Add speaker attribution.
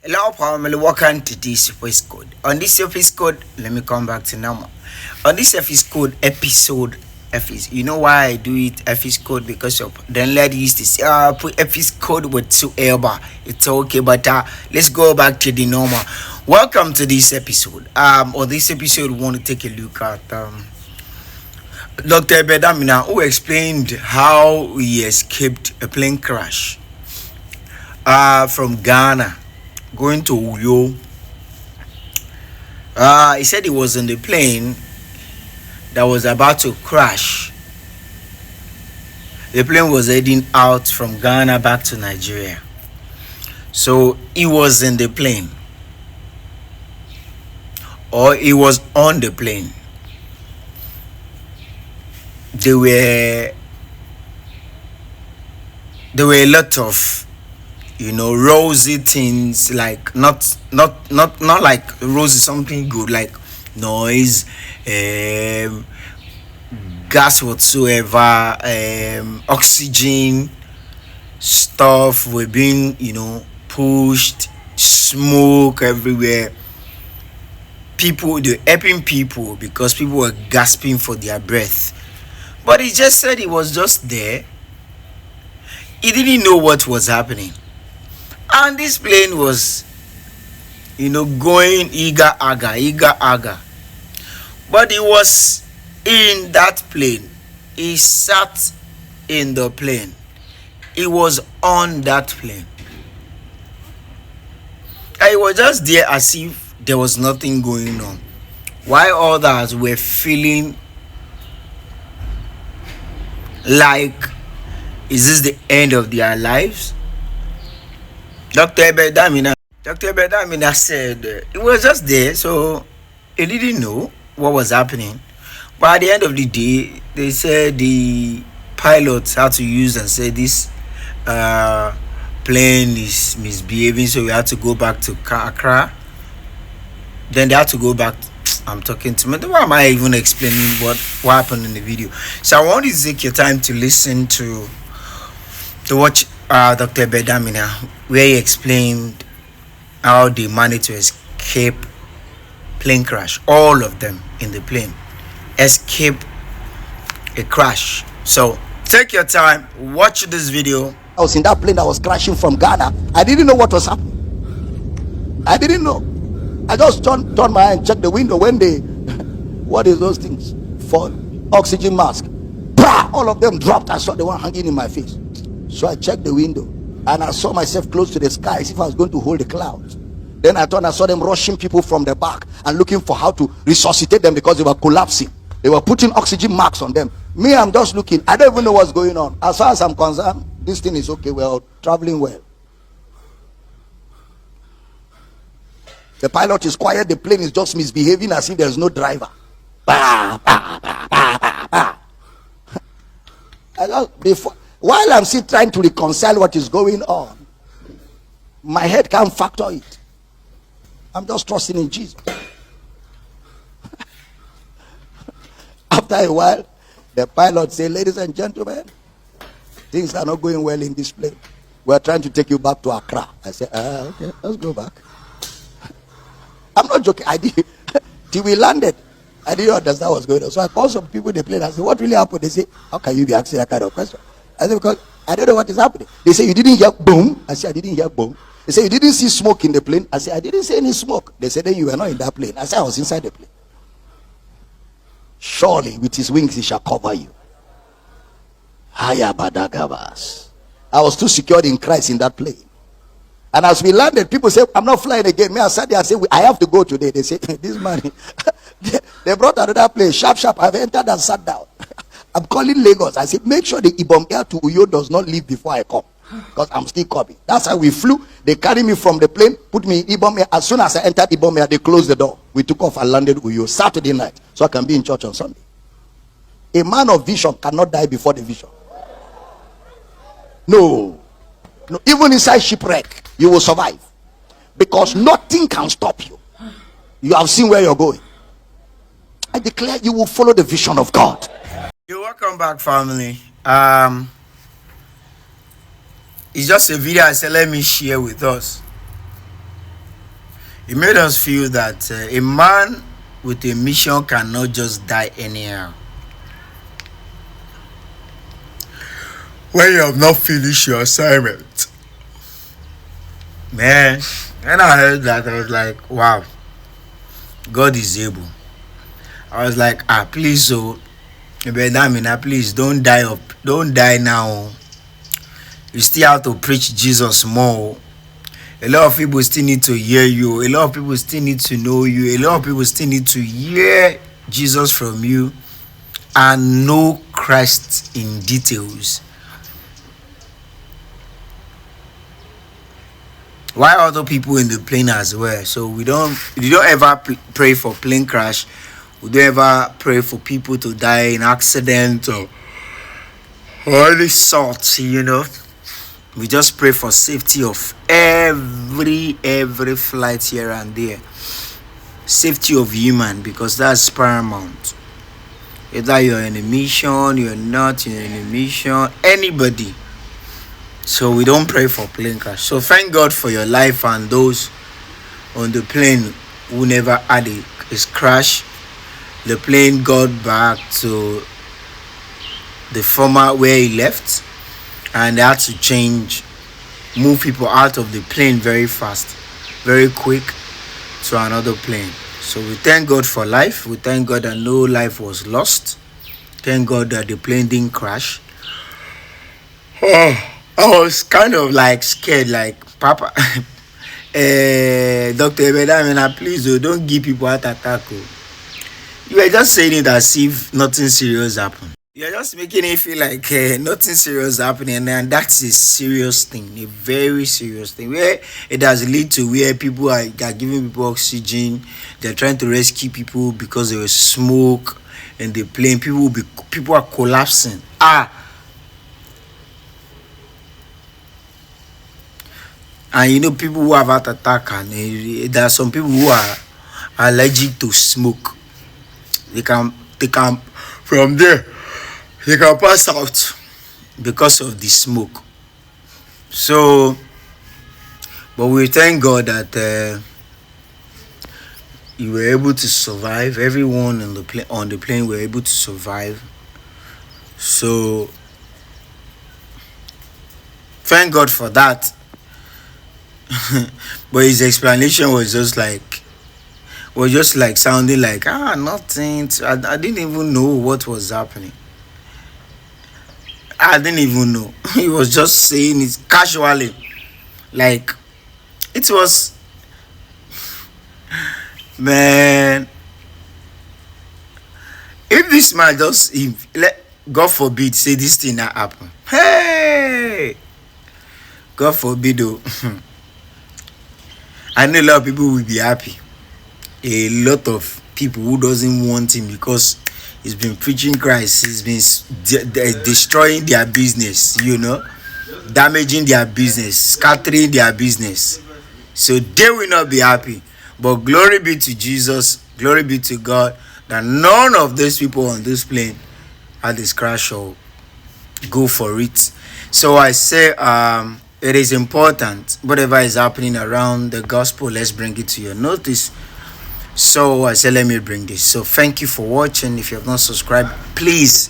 Speaker 1: Hello, family. Welcome to this episode. On this episode, let me come back to normal. On this episode, you know why I do it episode because of the lady used to say, put episode with two elbow. It's okay, but let's go back to the normal. Welcome to this episode. On this episode, we want to take a look at Dr. Abel Damina, who explained how he escaped a plane crash from Ghana going to Uyo. He said he was in the plane that was about to crash. The plane was heading out from Ghana back to Nigeria. So he was in the plane, or he was on the plane. There were a lot of rosy things, like not like rosy something good, like noise, gas whatsoever, oxygen stuff were being pushed, smoke everywhere. People, they're helping people because people were gasping for their breath. But he just said he was just there. He didn't know what was happening. And this plane was, going eager, aga. But he was in that plane. He sat in the plane. He was on that plane. And he was just there as if there was nothing going on. While others were feeling like, is this the end of their lives? Dr. Abel Damina said he was just there, so he didn't know what was happening. But at the end of the day, they said the pilots had to use and say this plane is misbehaving, so we had to go back to Accra. Then they had to go back. I'm talking to me. Why am I even explaining what happened in the video? So I want you to take your time to listen to watch Dr. Abel Damina, where he explained how they managed to escape plane crash. All of them in the plane escape a crash. So take your time, watch this video.
Speaker 2: I was in that plane that was crashing from Ghana. I didn't know what was happening. I didn't know. I just turned my eye and checked the window when they, what is those things? For oxygen mask. Bah! All of them dropped. I saw the one hanging in my face. So I checked the window and I saw myself close to the sky as if I was going to hold the clouds. Then I saw them rushing people from the back and looking for how to resuscitate them because they were collapsing. They were putting oxygen marks on them. Me, I'm just looking. I don't even know what's going on. As far as I'm concerned, this thing is okay. We're traveling well. The pilot is quiet. The plane is just misbehaving as if there's no driver. Bah, bah, bah, bah, bah, bah. While I'm still trying to reconcile what is going on, my head can't factor it. I'm just trusting in Jesus. After a while, the pilot said, "Ladies and gentlemen, things are not going well in this plane. We're trying to take you back to Accra." I said, "Okay, let's go back." I'm not joking. I did. Till we landed, I didn't understand what was going on. So I called some people in the plane. I said, "What really happened?" They say, "How can you be asking that kind of question?" I said, "Because I don't know what is happening." They say, "You didn't hear boom?" I said, "I didn't hear boom." They say, "You didn't see smoke in the plane?" I said, "I didn't see any smoke." They said, "Then you were not in that plane." I said, "I was inside the plane." "Surely with his wings he shall cover you." Hayabadagabas. I was too secured in Christ in that plane. And as we landed, people say, "I'm not flying again." Me, I sat there and said, "I have to go today." They say, "This man," they brought another plane. Sharp. I've entered and sat down. I'm calling Lagos. I said, "Make sure the Ibom Air to Uyo does not leave before I come, because I'm still coming." That's how we flew. They carried me from the plane, put me in Ibom Air. As soon as I entered Ibom Air, they closed the door. We took off and landed Uyo Saturday night, so I can be in church on Sunday. A man of vision cannot die before the vision. No, even inside shipwreck, you will survive, because nothing can stop you. You have seen where you're going. I declare you will follow the vision of God.
Speaker 1: You're welcome back, family. It's just a video I said let me share with us. It made us feel that a man with a mission cannot just die anyhow. When you have not finished your assignment. Man, when I heard that, I was like, wow, God is able. I was like, please, oh, Abel Damina, please don't die up, don't die now. You still have to preach Jesus more. A lot of people still need to hear you. A lot of people still need to know you. A lot of people still need to hear Jesus from you and know Christ in details. Why other people in the plane as well? So we don't ever pray for plane crash. We don't ever pray for people to die in accident or any sort, you know. We just pray for safety of every flight here and there. Safety of human, because that's paramount. Either you're in a mission, you're not in a mission, anybody. So we don't pray for plane crash. So thank God for your life and those on the plane who never had a crash. The plane got back to the former where he left, and they had to move people out of the plane very fast, very quick to another plane. So we thank God for life. We thank God that no life was lost. Thank God that the plane didn't crash. I was kind of like scared, like, Papa, Dr. Abel Damina, please don't give people heart attack. You were just saying it as if nothing serious happened. You're just making it feel like nothing serious happening, and that's a serious thing, a very serious thing. Where it has led to where people are giving people oxygen, they're trying to rescue people because there was smoke in the plane. People are collapsing. And you know, people who have heart attack, and there are some people who are allergic to smoke. They can from there they can pass out because of the smoke. So, but we thank God that you were able to survive. Everyone on the plane were able to survive. So thank God for that. But his explanation was just like sounding like nothing. I didn't even know what was happening. I didn't even know. He was just saying it casually, like it was. Man, if this man just God forbid say this thing not happen, hey, God forbid though. I know a lot of people will be happy. A lot of people who doesn't want him because he's been preaching Christ, he's been destroying their business, you know, damaging their business, scattering their business. So they will not be happy. But glory be to Jesus, glory be to God, that none of those people on this plane had this crash or go for it. So I say it is important, whatever is happening around the gospel, let's bring it to your notice. So I said, let me bring this. So thank you for watching. If you have not subscribed, please